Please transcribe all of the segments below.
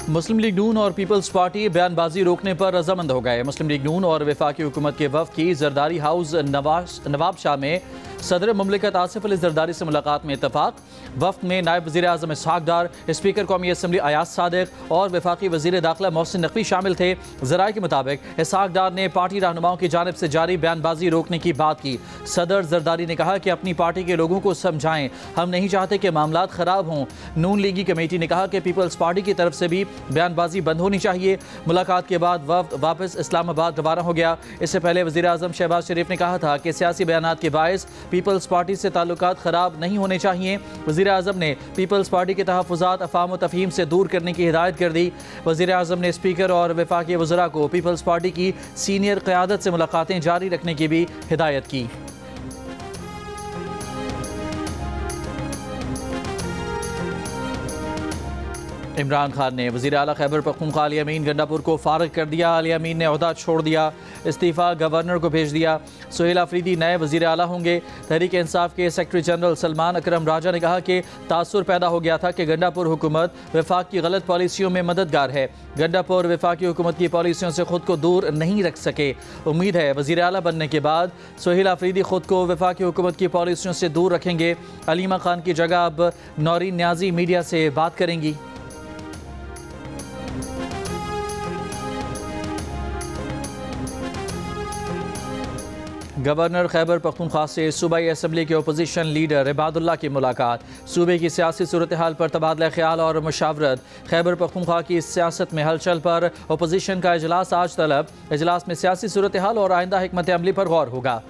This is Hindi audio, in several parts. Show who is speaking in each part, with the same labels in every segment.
Speaker 1: मुस्लिम लीग नून और पीपल्स पार्टी बयानबाजी रोकने पर रजामंद हो गए। मुस्लिम लीग नून और वफाकी हुकूमत के वफ्द की जरदारी हाउस नवाब शाह में सदर मुमलिकत आसिफ अली जरदारी से मुलाकात में इतफाक। वफ्द में नायब वज़ीर आज़म इसहाक डार, स्पीकर कौमी असम्बली अयाज सादिक और वफाकी वज़ीर दाखिला मोहसिन नकवी शामिल थे। ज़राए के मुताबिक इसहाक डार ने पार्टी रहनुमाओं की जानिब से जारी बयानबाजी रोकने की बात की। सदर जरदारी ने कहा कि अपनी पार्टी के लोगों को समझाएं, हम नहीं चाहते कि मामलात ख़राब हों। नून लीगी कमेटी ने कहा कि पीपल्स पार्टी की तरफ से भी बयानबाजी बंद होनी चाहिए। मुलाकात के बाद वफ्द वापस इस्लामाबाद रवाना हो गया। इससे पहले वज़ीर आज़म शहबाज शरीफ ने कहा था कि सियासी बयानात के बायस पीपल्स पार्टी से ताल्लुकात ख़राब नहीं होने चाहिए। वज़ीर आज़म ने पीपल्स पार्टी के तहफ़्फ़ुज़ात अफ़ाम व तफ़हीम से दूर करने की हिदायत कर दी। वज़ीर आज़म ने स्पीकर और वफाकी वज़रा को पीपल्स पार्टी की सीनियर क़यादत से मुलाकातें जारी रखने की भी हिदायत की। इमरान खान ने वज़ीर आला खैबर पख्तूनख्वा अली अमीन गंडापुर को फारग कर दिया। अली अमीन ने ओहदा छोड़ दिया, इस्तीफ़ा गवर्नर को भेज दिया। सुहेल आफरीदी नए वज़ीर आला होंगे। तहरीक इंसाफ के सेक्रेटरी जनरल सलमान अकरम राजा ने कहा कि तासुर पैदा हो गया था कि गंडापुर हुकूमत वफाक की गलत पॉलिसियों में मददगार है। गंडापुर वफाक की हुकूमत की पॉलिसियों से खुद को दूर नहीं रख सके। उम्मीद है वज़ीर आला बनने के बाद सुहेल आफरीदी खुद को वफाक की हुकूमत की पॉलिसियों से दूर रखेंगे। अलीमा खान की जगह अब नौरीन न्याजी मीडिया से बात करेंगी। गवर्नर खैबर पख्तूनख्वा से सूबाई असम्बली के अपोजिशन लीडर इबादुल्लाह की मुलाकात। सूबे की सियासी सूरत हाल पर तबादला ख्याल और मुशावरत। खैबर पख्तूनख्वा की सियासत में हलचल पर अपोजिशन का इजलास आज तलब। इजलास में सियासी सूरत हाल और आइंदा हिकमत अमली पर गौर होगा।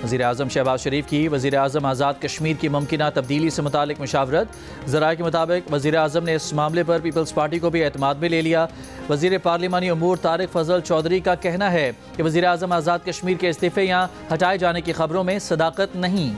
Speaker 1: वज़ीर आज़म शहबाज शरीफ की वज़ीर आज़म आज़ाद कश्मीर की मुमकिना तब्दीली से मुतालिक मुशावरत। ज़राए के मुताबिक वज़ीर आज़म ने इस मामले पर पीपल्स पार्टी को भी एतमाद में ले लिया। वज़ीर पार्लिमानी अमूर तारिक फजल चौधरी का कहना है कि वज़ीर आज़म आज़ाद कश्मीर के इस्तीफ़े या हटाए जाने की खबरों में सदाकत नहीं।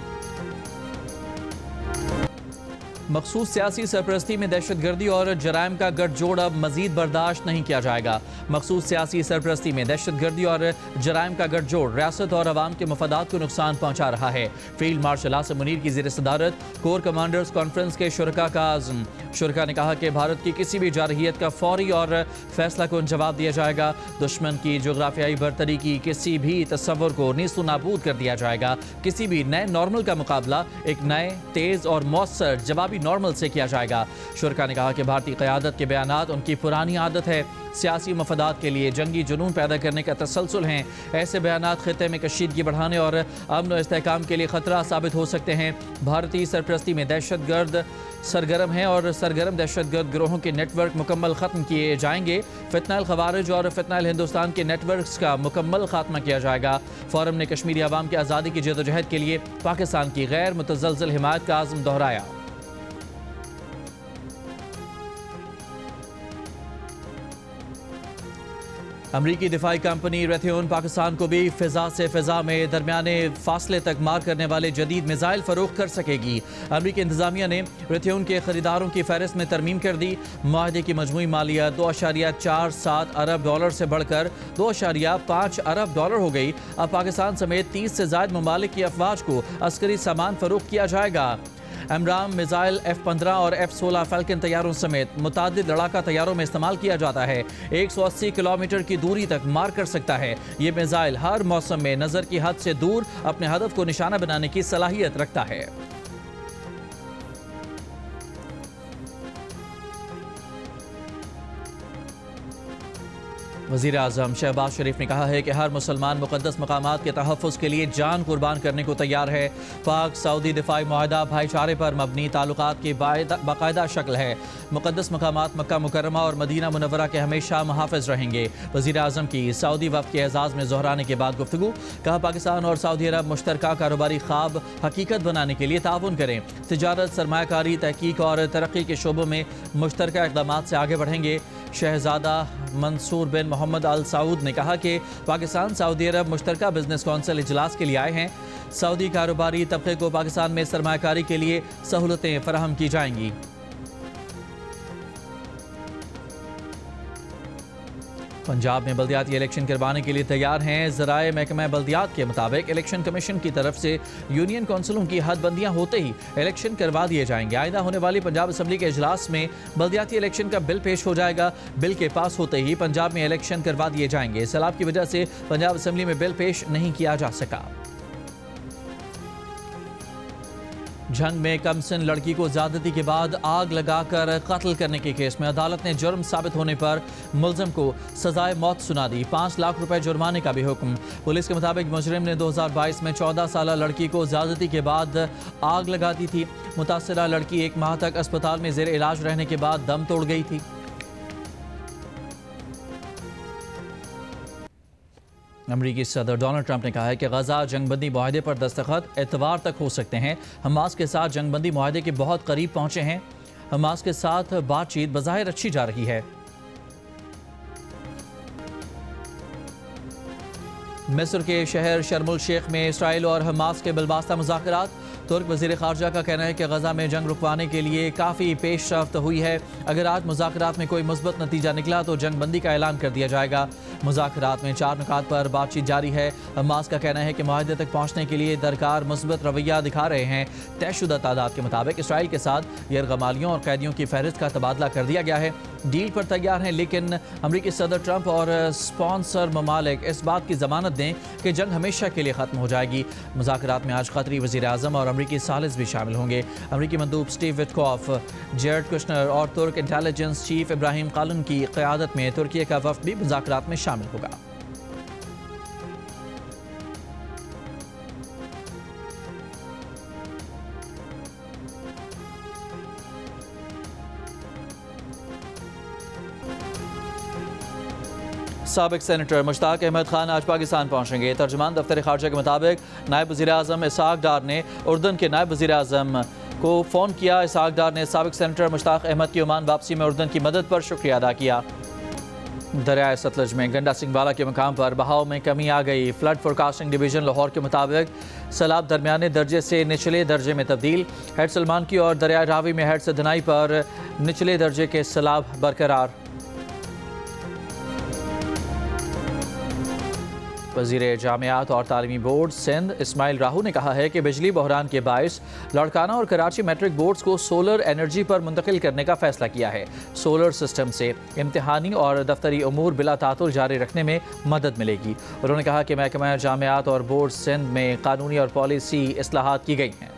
Speaker 1: मखसूस सियासी सरपरस्ती में दहशतगर्दी और जराइम का गठजोड़ अब मजीद बर्दाश्त नहीं किया जाएगा। मखसूस सियासी सरपरस्ती में दहशतगर्दी और जराइम का गठजोड़ रियासत और अवाम के मफादात को नुकसान पहुँचा रहा है। फील्ड मार्शल आसिम मुनीर की ज़ेर सदारत कोर कमांडर्स कॉन्फ्रेंस के शुरका का आज़म। शुरका ने कहा कि भारत की किसी भी जारहियत का फौरी और फैसला कुन जवाब दिया जाएगा। दुश्मन की जोग्राफियाई बरतरी की किसी भी तस्वुर को नीस्तु नाबूद कर दिया जाएगा। किसी भी नए नॉर्मल का मुकाबला एक नए तेज़ और मौसर जवाबी नॉर्मल से किया जाएगा। शुरका ने कहा कि भारतीय क़यादत के बयानात उनकी पुरानी आदत है। सियासी मफादात के लिए जंगी जुनून पैदा करने का तसलसल हैं। ऐसे बयानात खित्ते में कशीदगी बढ़ाने और अमन और इस्तेहकाम के लिए ख़तरा साबित हो सकते हैं। भारतीय सरपरस्ती में दहशतगर्द सरगर्म हैं और सरगर्म दहशतगर्द गिरोहों के नेटवर्क मुकम्मल ख़त्म किए जाएंगे। फितनाल खवारिज और फितनाल हिंदुस्तान के नेटवर्क का मुकम्मल खात्मा किया जाएगा। फोरम ने कश्मीरी अवाम की आज़ादी की जदोजहद के लिए पाकिस्तान की गैर मुतज़लज़ल हिमायत का आज़म दोहराया। अमरीकी दिफाई कंपनी रेथेन पाकिस्तान को भी फ़िज़ा से फ़िज़ा में दरमियाने फासले तक मार करने वाले जदीद मिसाइल फ़रोख्त कर सकेगी। अमरीकी इंतज़ामिया ने रेथेन के ख़रीदारों की फ़हरिस्त में तरमीम कर दी। मुआहदे की मजमूई मालियत $2.47 अरब से बढ़कर $2.5 अरब हो गई। अब पाकिस्तान समेत 30 से ज़ायद ममालिक की अफवाज को अस्करी सामान फ़रोख्त किया जाएगा। एमराम मिसाइल F-15 और F-16 फैल्कन तैयारों समेत मुतादिद लड़ाका तैयारों में इस्तेमाल किया जाता है। 180 किलोमीटर की दूरी तक मार कर सकता है। ये मिसाइल हर मौसम में नज़र की हद से दूर अपने हदफ को निशाना बनाने की सलाहियत रखता है। वज़ीर आज़म शहबाज शरीफ ने कहा है कि हर मुसलमान मुक़द्दस मकामात के तहफ़्फ़ुज़ के लिए जान कुर्बान करने को तैयार है। पाक सऊदी दिफाई मुआहदा भाईचारे पर मबनी ताल्लुकात की बाकायदा शक्ल है। मुक़द्दस मकामात मक्का मुकर्रमा और मदीना मुनव्वरा के हमेशा मुहाफ़िज़ रहेंगे। वज़ीर आज़म की सऊदी वफ़द के एज़ाज़ में दोहराने के बाद गुफ्तगू। कहा पाकिस्तान और सऊदी अरब मुश्तरका कारोबारी ख्वाब हकीकत बनाने के लिए ताउन करें। तिजारत, सरमायाकारी, तहकीक और तरक्की के शोबों में मुश्तरका इक़दामात से आगे बढ़ेंगे। शहज़ादा मंसूर बिन मोहम्मद अल सऊद ने कहा कि पाकिस्तान सऊदी अरब मुश्तरका बिजनेस कौंसिल इजलास के लिए आए हैं। सऊदी कारोबारी तबके को पाकिस्तान में सरमायाकारी के लिए सहूलतें फराहम की जाएंगी। पंजाब में बल्दियाती इलेक्शन करवाने के लिए तैयार हैं। ज़राए महकमा बल्दियात के मुताबिक इलेक्शन कमीशन की तरफ से यूनियन कौंसिलों की हदबंदियां होते ही इलेक्शन करवा दिए जाएंगे। आइंदा होने वाली पंजाब असम्बली के इजलास में बल्दियाती इलेक्शन का बिल पेश हो जाएगा। बिल के पास होते ही पंजाब में इलेक्शन करवा दिए जाएंगे। सैलाब की वजह से पंजाब असम्बली में बिल पेश नहीं किया जा सका। झंग में कमसिन लड़की को ज्यादती के बाद आग लगाकर कत्ल करने के केस में अदालत ने जुर्म साबित होने पर मुलजिम को सजाए मौत सुना दी। 5 लाख रुपए जुर्माने का भी हुक्म। पुलिस के मुताबिक मुजरिम ने 2022 में 14 साल लड़की को ज्यादती के बाद आग लगा दी थी। मुतासरा लड़की 1 माह तक अस्पताल में जेर इलाज रहने के बाद दम तोड़ गई थी। अमरीकी सदर डोनाल्ड ट्रंप ने कहा है कि गजा जंगबंदी मुआहदे पर दस्तखत एतवार तक हो सकते हैं। हमास के साथ जंगबंदी मुआहदे के बहुत करीब पहुंचे हैं। हमास के साथ बातचीत बज़ाहिर अच्छी जा रही है। मिस्र के शहर शर्मुल शेख में इसराइल और हमास के बिलवास्ता मुज़ाकरात। तुर्क वज़ीर ख़ारजा का कहना है कि गजा में जंग रुकवाने के लिए काफ़ी पेशरफ्त हुई है। अगर आज मुज़ाकरात में कोई मुस्बत नतीजा निकला तो जंग बंदी का ऐलान कर दिया जाएगा। मुज़ाकरात में 4 नुकात पर बातचीत जारी है। हमास का कहना है कि मुआहदे तक पहुँचने के लिए दरकार मुस्बत रवैया दिखा रहे हैं। तयशुदा तादाद के मुताबिक इसराइल के साथ गैरगमालियों और कैदियों की फहरिस्त का तबादला कर दिया गया है। डील पर तैयार हैं, लेकिन अमरीकी सदर ट्रंप और स्पॉन्सर ममालिक इस बात की जमानत दें कि जंग हमेशा के लिए ख़त्म हो जाएगी। मुज़ाकरात में आज कतरी वज़ीर आज़म और अमरीकी सालिस भी शामिल होंगे। अमरीकी मंदूब स्टीव विटकॉफ, जेरेड कुशनर और तुर्क इंटेलिजेंस चीफ इब्राहिम कालून की क़यादत में तुर्की का वफ़द भी मुज़ाकरात में शामिल होगा। साबिक सेनेटर मुश्ताक अहमद खान आज पाकिस्तान पहुंचेंगे। तर्जुमान दफ्तर खारजा के मुताबिक नायब वज़ीर आज़म इसहाक डार ने उर्दन के नायब वज़ीर आज़म को फ़ोन किया। इसहाक डार ने साबिक सेनेटर मुश्ताक अहमद की ओमान वापसी में उर्दन की मदद पर शुक्रिया अदा किया। दरियाए सतलज में गंडा सिंगवाला के मकाम पर बहाव में कमी आ गई। फ्लड फोरकास्टिंग डिवीज़न लाहौर के मुताबिक सैलाब दरमियाने दर्जे से निचले दर्जे में तब्दील। हेड सलमान की और दरियाए रावी में हेड सदनाई पर निचले दर्जे के सैलाब बरकरार। वज़ीर जामियात और तालीमी बोर्ड सिंध इस्माइल राहू ने कहा है कि बिजली बहरान के बायस लड़काना और कराची मैट्रिक बोर्ड्स को सोलर एनर्जी पर मुंतकिल करने का फैसला किया है। सोलर सिस्टम से इम्तिहानी और दफ्तरी उमूर बिला तातुल जारी रखने में मदद मिलेगी। उन्होंने कहा कि महकमा जामियात और बोर्ड सिंध में कानूनी और पॉलिसी इस्लाहात की गई हैं।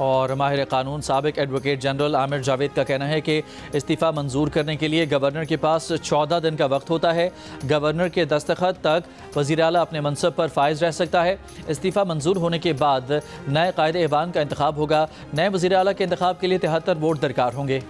Speaker 1: और माहिर कानून साबिक एडवोकेट जनरल आमिर जावेद का कहना है कि इस्तीफ़ा मंजूर करने के लिए गवर्नर के पास 14 दिन का वक्त होता है। गवर्नर के दस्तखत तक वज़ीर आला अपने मनसब पर फाइज रह सकता है। इस्तीफ़ा मंजूर होने के बाद नए कायदे ऐवान का इंतखाब होगा। नए वज़ीर आला के इंतखाब के लिए 73 वोट दरकार होंगे।